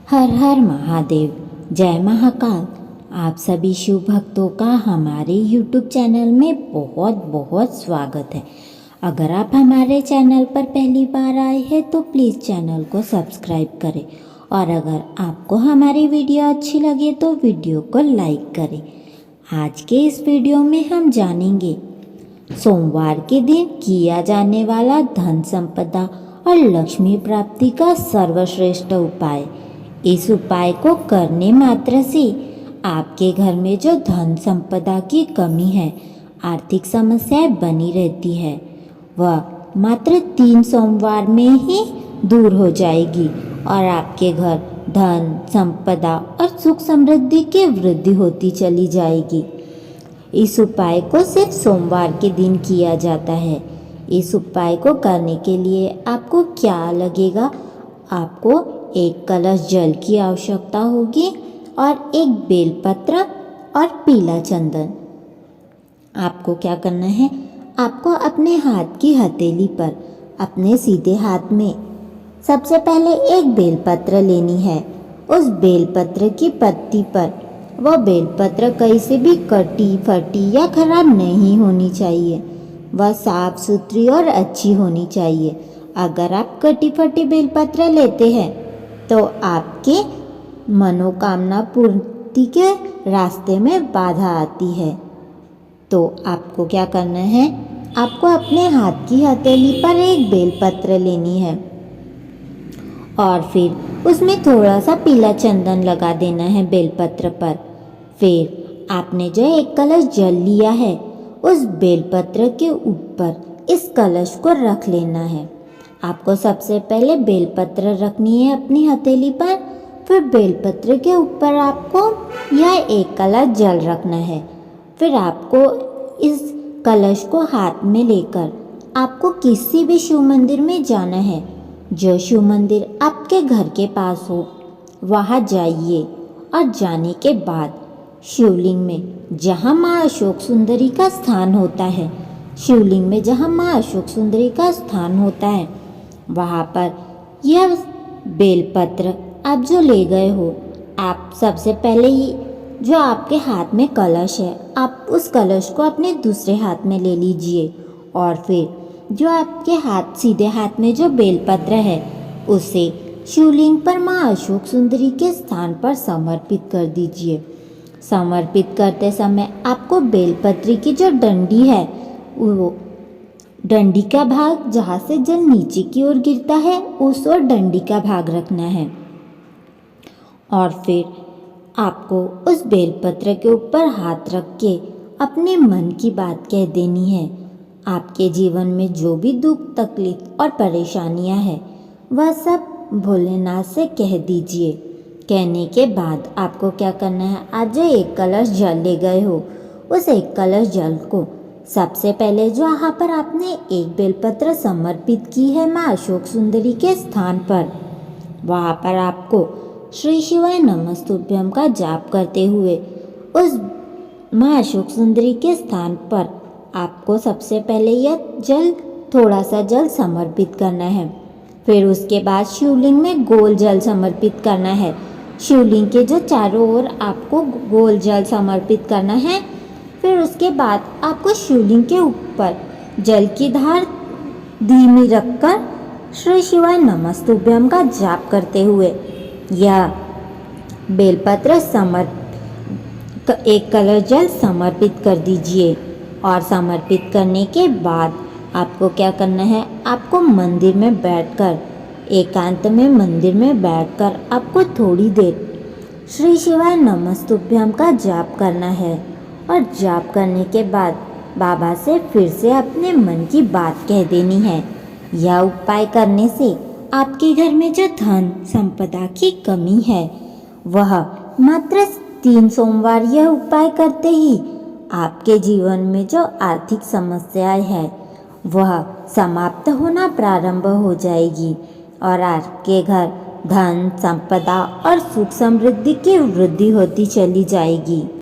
हर हर महादेव। जय महाकाल। आप सभी शिव भक्तों का हमारे YouTube चैनल में बहुत बहुत स्वागत है। अगर आप हमारे चैनल पर पहली बार आए हैं तो प्लीज़ चैनल को सब्सक्राइब करें और अगर आपको हमारी वीडियो अच्छी लगे तो वीडियो को लाइक करें। आज के इस वीडियो में हम जानेंगे सोमवार के दिन किया जाने वाला धन संपदा और लक्ष्मी प्राप्ति का सर्वश्रेष्ठ उपाय। इस उपाय को करने मात्र से आपके घर में जो धन संपदा की कमी है, आर्थिक समस्याएं बनी रहती है, वह मात्र 3 सोमवार में ही दूर हो जाएगी और आपके घर धन संपदा और सुख समृद्धि की वृद्धि होती चली जाएगी। इस उपाय को सिर्फ सोमवार के दिन किया जाता है। इस उपाय को करने के लिए आपको क्या लगेगा? आपको एक कलश जल की आवश्यकता होगी और एक बेलपत्र और पीला चंदन। आपको क्या करना है? आपको अपने हाथ की हथेली पर अपने सीधे हाथ में सबसे पहले एक बेलपत्र लेनी है। उस बेलपत्र की पत्ती पर वह बेलपत्र कहीं से भी कटी फटी या खराब नहीं होनी चाहिए। वह साफ सुथरी और अच्छी होनी चाहिए। अगर आप कटी फटी बेलपत्र लेते हैं तो आपके मनोकामना पूर्ति के रास्ते में बाधा आती है। तो आपको क्या करना है? आपको अपने हाथ की हथेली पर एक बेलपत्र लेनी है और फिर उसमें थोड़ा सा पीला चंदन लगा देना है बेलपत्र पर। फिर आपने जो एक कलश जल लिया है, उस बेलपत्र के ऊपर इस कलश को रख लेना है। आपको सबसे पहले बेलपत्र रखनी है अपनी हथेली पर, फिर बेलपत्र के ऊपर आपको यह एक कलश जल रखना है। फिर आपको इस कलश को हाथ में लेकर आपको किसी भी शिव मंदिर में जाना है। जो शिव मंदिर आपके घर के पास हो वहाँ जाइए और जाने के बाद शिवलिंग में जहाँ माँ अशोक सुंदरी का स्थान होता है, शिवलिंग में जहाँ माँ अशोक सुंदरी का स्थान होता है, वहाँ पर यह बेलपत्र आप जो ले गए हो, आप सबसे पहले ही जो आपके हाथ में कलश है, आप उस कलश को अपने दूसरे हाथ में ले लीजिए और फिर जो आपके हाथ सीधे हाथ में जो बेलपत्र है उसे शिवलिंग पर माँ अशोक सुंदरी के स्थान पर समर्पित कर दीजिए। समर्पित करते समय आपको बेलपत्री की जो डंडी है, वो डंडी का भाग जहाँ से जल नीचे की ओर गिरता है उस ओर डंडी का भाग रखना है और फिर आपको उस बेलपत्र के ऊपर हाथ रख के अपने मन की बात कह देनी है। आपके जीवन में जो भी दुख तकलीफ और परेशानियां हैं, वह सब भोलेनाथ से कह दीजिए। कहने के बाद आपको क्या करना है? आज जो एक कलश जल ले गए हो, उस एक कलश जल को सबसे पहले जहाँ पर आपने एक बेलपत्र समर्पित की है माँ अशोक सुंदरी के स्थान पर, वहाँ पर आपको श्री शिवाय नमस्तुभ्यम का जाप करते हुए उस माँ अशोक सुंदरी के स्थान पर आपको सबसे पहले यह जल थोड़ा सा जल समर्पित करना है। फिर उसके बाद शिवलिंग में गोल जल समर्पित करना है। शिवलिंग के जो चारों ओर आपको गोल जल समर्पित करना है। फिर उसके बाद आपको शिवलिंग के ऊपर जल की धार धीमी रखकर श्री शिवाय नमस्तुभ्यम का जाप करते हुए यह बेलपत्र एक कलश जल समर्पित कर दीजिए और समर्पित करने के बाद आपको क्या करना है? आपको मंदिर में बैठकर एकांत में मंदिर में बैठकर आपको थोड़ी देर श्री शिवाय नमस्तुभ्यम का जाप करना है और जाप करने के बाद बाबा से फिर से अपने मन की बात कह देनी है। यह उपाय करने से आपके घर में जो धन संपदा की कमी है, वह मात्र 3 सोमवार यह उपाय करते ही आपके जीवन में जो आर्थिक समस्याएं है वह समाप्त होना प्रारंभ हो जाएगी और आपके घर धन संपदा और सुख समृद्धि की वृद्धि होती चली जाएगी।